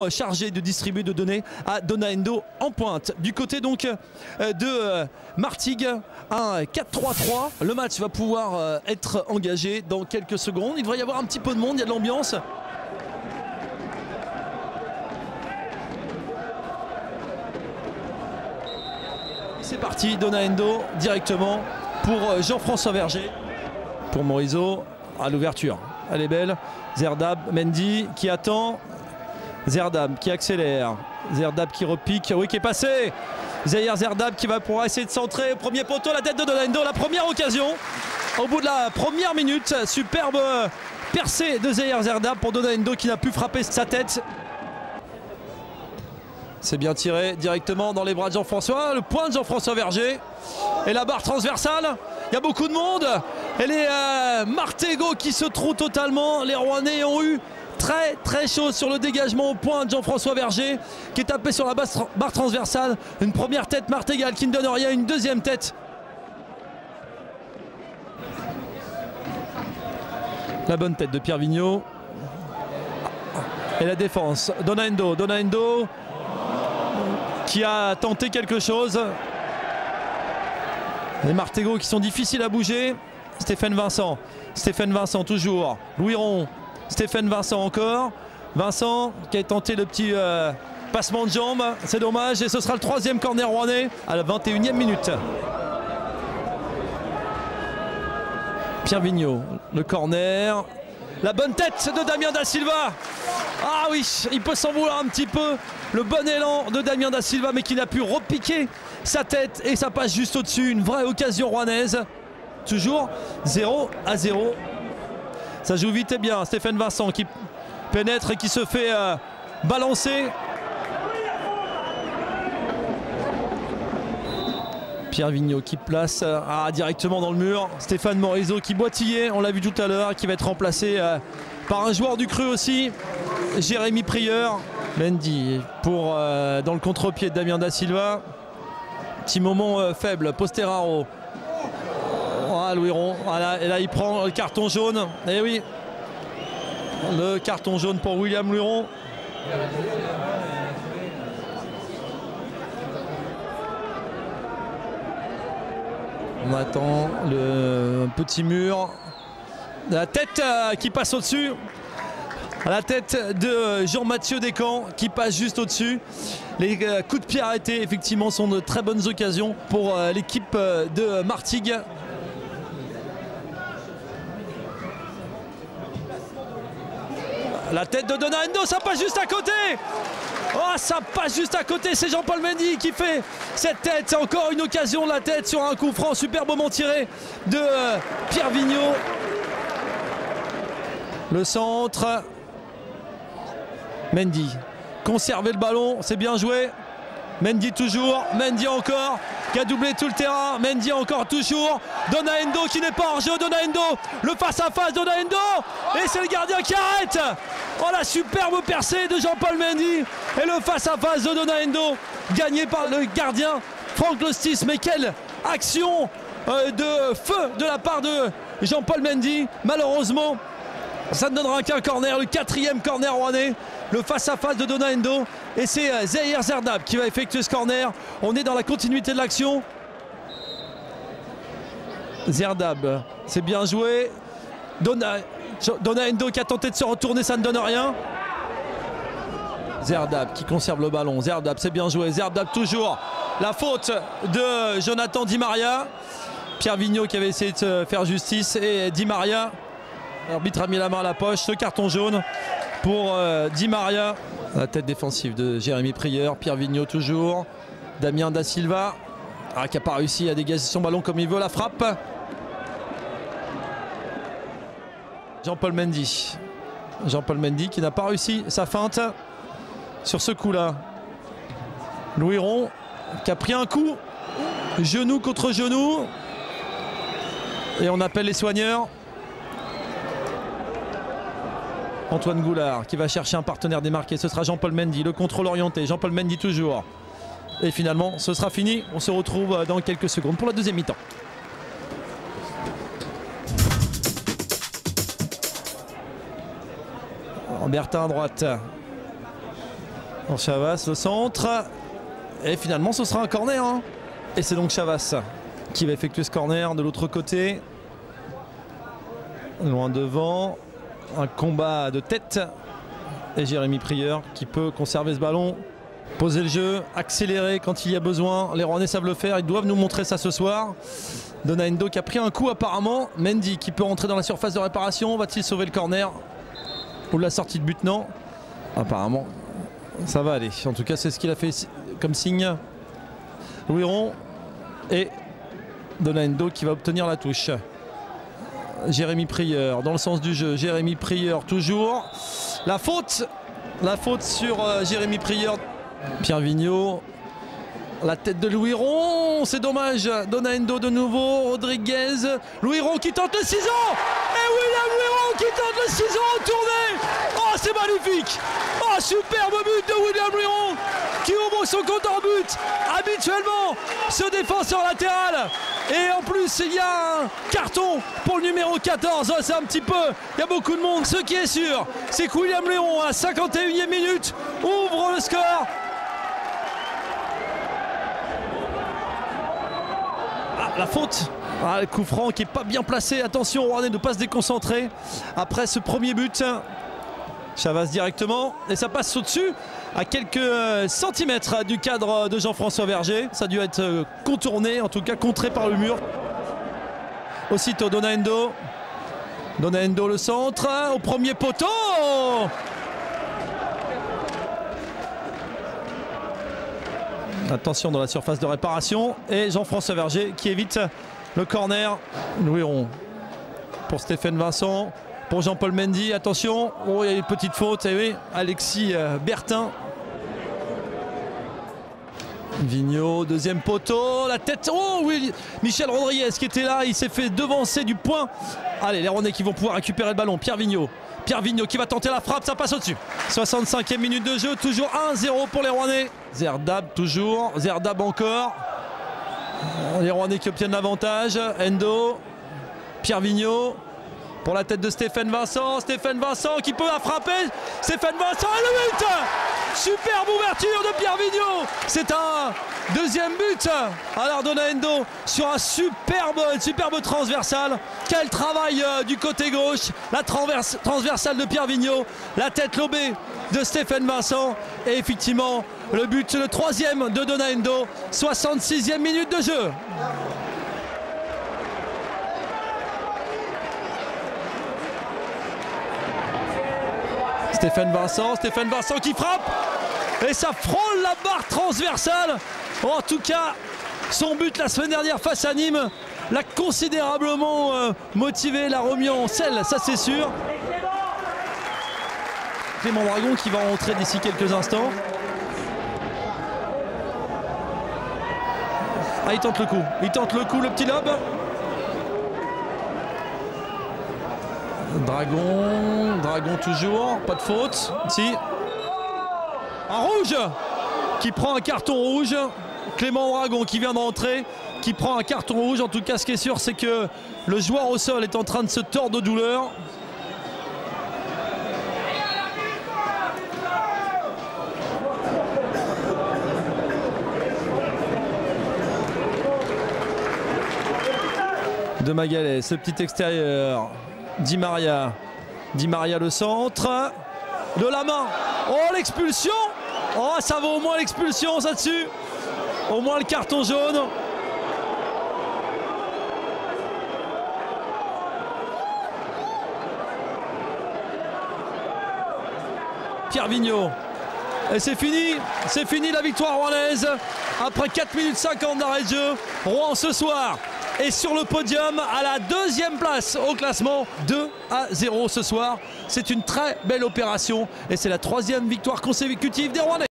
chargé de distribuer, de donner à Dona Endo en pointe. Du côté donc de Martigues, un 4-3-3. Le match va pouvoir être engagé dans quelques secondes. Il devrait y avoir un petit peu de monde, il y a de l'ambiance. C'est parti, Dona Endo directement pour Jean-François Verger. Pour Morisot à l'ouverture. Elle est belle. Zerdab, Mendy qui attend. Zerdab qui accélère. Zerdab qui repique. Oui, qui est passé. Zahir Zerdab qui va pouvoir essayer de centrer. Premier poteau, la tête de Dona Endo. La première occasion. Au bout de la première minute. Superbe percée de Zahir Zerdab pour Dona Endo qui n'a pu frapper sa tête. C'est bien tiré directement dans les bras de Jean-François. Le point de Jean-François Verger. Et la barre transversale. Il y a beaucoup de monde. Et les Martégo qui se trouvent totalement. Les Rouennais ont eu très chaud sur le dégagement au point de Jean-François Verger qui est tapé sur la barre transversale. Une première tête martégale qui ne donne rien. Une deuxième tête. La bonne tête de Pierre Vigneault. Et la défense. Dona Endo qui a tenté quelque chose. Les Martégo qui sont difficiles à bouger. Stéphane Vincent toujours. Louis Ron. Stéphane Vincent encore. Vincent qui a tenté le petit passement de jambe. C'est dommage. Et ce sera le troisième corner rouennais à la 21e minute. Pierre Vigneault. Le corner. La bonne tête de Damien Da Silva. Ah oui, il peut s'en vouloir un petit peu. Le bon élan de Damien Da Silva, mais qui n'a pu repiquer sa tête et ça passe juste au-dessus. Une vraie occasion rouennaise. Toujours 0-0. Ça joue vite et bien. Stéphane Vincent qui pénètre et qui se fait balancer. Pierre Vigneault qui place directement dans le mur. Stéphane Morisot qui boitillait, on l'a vu tout à l'heure, qui va être remplacé par un joueur du Cru aussi, Jérémy Prieur. Mendy pour dans le contre-pied de Damien Da Silva. Petit moment faible, Posteraro. Voilà, Louis Ron. Voilà, et là il prend le carton jaune. Et oui, le carton jaune pour William Louis Ron. On attend le petit mur. La tête qui passe au-dessus. La tête de Jean-Mathieu Descamps qui passe juste au-dessus. Les coups de pied arrêtés effectivement sont de très bonnes occasions pour l'équipe de Martigues. La tête de Dona Endo, ça passe juste à côté. Oh, ça passe juste à côté, c'est Jean-Paul Mendy qui fait cette tête. C'est encore une occasion de la tête sur un coup franc superbement tiré de Pierre Vigneault. Le centre. Mendy. Conserver le ballon, c'est bien joué. Mendy toujours, Mendy encore, qui a doublé tout le terrain. Mendy encore toujours. Dona Endo qui n'est pas hors jeu. Dona Endo, le face-à-face Dona Endo. Et c'est le gardien qui arrête. Oh, la superbe percée de Jean-Paul Mendy. Et le face-à-face de Dona Endo, gagné par le gardien Franck Lostis. Mais quelle action de feu de la part de Jean-Paul Mendy. Malheureusement, ça ne donnera qu'un corner, le quatrième corner rouennais. Le face-à-face de Dona Endo. Et c'est Zahir Zerdab qui va effectuer ce corner. On est dans la continuité de l'action. Zerdab, c'est bien joué. Dona Endo qui a tenté de se retourner, ça ne donne rien. Zerdab qui conserve le ballon. Zerdab, c'est bien joué. Zerdab toujours. La faute de Jonathan Di Maria. Pierre Vigneault qui avait essayé de se faire justice. Et Di Maria, l'arbitre a mis la main à la poche. Ce carton jaune pour Di Maria. La tête défensive de Jérémy Prieur. Pierre Vigneault toujours. Damien Da Silva qui n'a pas réussi à dégager son ballon comme il veut. La frappe. Jean-Paul Mendy. Jean-Paul Mendy qui n'a pas réussi sa feinte sur ce coup-là. Louis Ron qui a pris un coup. Genou contre genou. Et on appelle les soigneurs. Antoine Goulard qui va chercher un partenaire démarqué. Ce sera Jean-Paul Mendy, le contrôle orienté. Jean-Paul Mendy toujours. Et finalement, ce sera fini. On se retrouve dans quelques secondes pour la deuxième mi-temps. Bertin à droite. Chavas, le centre. Et finalement, ce sera un corner. Hein. Et c'est donc Chavas qui va effectuer ce corner de l'autre côté. Loin devant. Un combat de tête. Et Jérémy Prieur qui peut conserver ce ballon. Poser le jeu, accélérer quand il y a besoin. Les Rouennais savent le faire. Ils doivent nous montrer ça ce soir. Dona Endo qui a pris un coup apparemment. Mendy qui peut rentrer dans la surface de réparation. Va-t-il sauver le corner? Ou la sortie de but? Non. Apparemment, ça va aller. En tout cas, c'est ce qu'il a fait comme signe. Louiron et Dona Endo qui va obtenir la touche. Jérémy Prieur dans le sens du jeu. Jérémy Prieur toujours. La faute sur Jérémy Prieur. Pierre Vigneault. La tête de Louiron, c'est dommage. Dona Endo de nouveau, Rodriguez. Louiron qui tente le ciseau. Et William Louiron qui tente le ciseau en tournée. Oh, c'est magnifique. Oh, superbe but de William Louiron qui ouvre son compte en but. Habituellement, ce défenseur latéral. Et en plus, il y a un carton pour le numéro 14. Oh, c'est un petit peu, il y a beaucoup de monde. Ce qui est sûr, c'est que William Louiron, à la 51e minute, ouvre le score. La faute, le coup franc qui n'est pas bien placé. Attention, Rouennais de ne pas se déconcentrer après ce premier but. Chavas directement et ça passe au-dessus à quelques centimètres du cadre de Jean-François Verger. Ça a dû être contourné, en tout cas contré par le mur. Aussitôt Dona Endo. Dona Endo le centre au premier poteau. Attention dans la surface de réparation et Jean-François Verger qui évite le corner. Louiron pour Stéphane Vincent, pour Jean-Paul Mendy. Attention, oh, il y a une petite faute. Et oui, Alexis Bertin. Vigneault, deuxième poteau, la tête. Oh oui, Michel Rodriguez qui était là, il s'est fait devancer du point. Allez, les Rouennais qui vont pouvoir récupérer le ballon. Pierre Vigneault qui va tenter la frappe, ça passe au-dessus. 65e minute de jeu, toujours 1-0 pour les Rouennais. Zerdab toujours, Zerdab encore. Les Rouennais qui obtiennent l'avantage. Endo, Pierre Vigneault pour la tête de Stéphane Vincent. Stéphane Vincent qui peut la frapper. Stéphane Vincent et le but. Superbe ouverture de Pierre Vigneault. C'est un deuxième but. Alors Dona Endo sur un superbe transversale. Quel travail du côté gauche. La transversale de Pierre Vigneault. La tête lobée de Stéphane Vincent. Et effectivement, le but, le troisième de Dona Endo. 66e minute de jeu. Stéphane Vincent qui frappe et ça frôle la barre transversale. En tout cas, son but la semaine dernière face à Nîmes l'a considérablement motivé, l'a remis en selle, ça c'est sûr. Clément Dragon qui va rentrer d'ici quelques instants. Ah, il tente le coup, le petit lob. Dragon toujours, pas de faute. Si. Un rouge qui prend un carton rouge. Clément Dragon qui vient de rentrer, qui prend un carton rouge. En tout cas, ce qui est sûr, c'est que le joueur au sol est en train de se tordre de douleur. De Magalhães, ce petit extérieur. Di Maria le centre, de la main, oh l'expulsion, oh ça vaut au moins l'expulsion ça dessus, au moins le carton jaune. Pierre Vigneault, et c'est fini la victoire rouennaise, après 4 minutes 50 d'arrêt de jeu. Rouen ce soir et sur le podium à la deuxième place au classement, 2-0 ce soir. C'est une très belle opération et c'est la 3e victoire consécutive des Rouennais.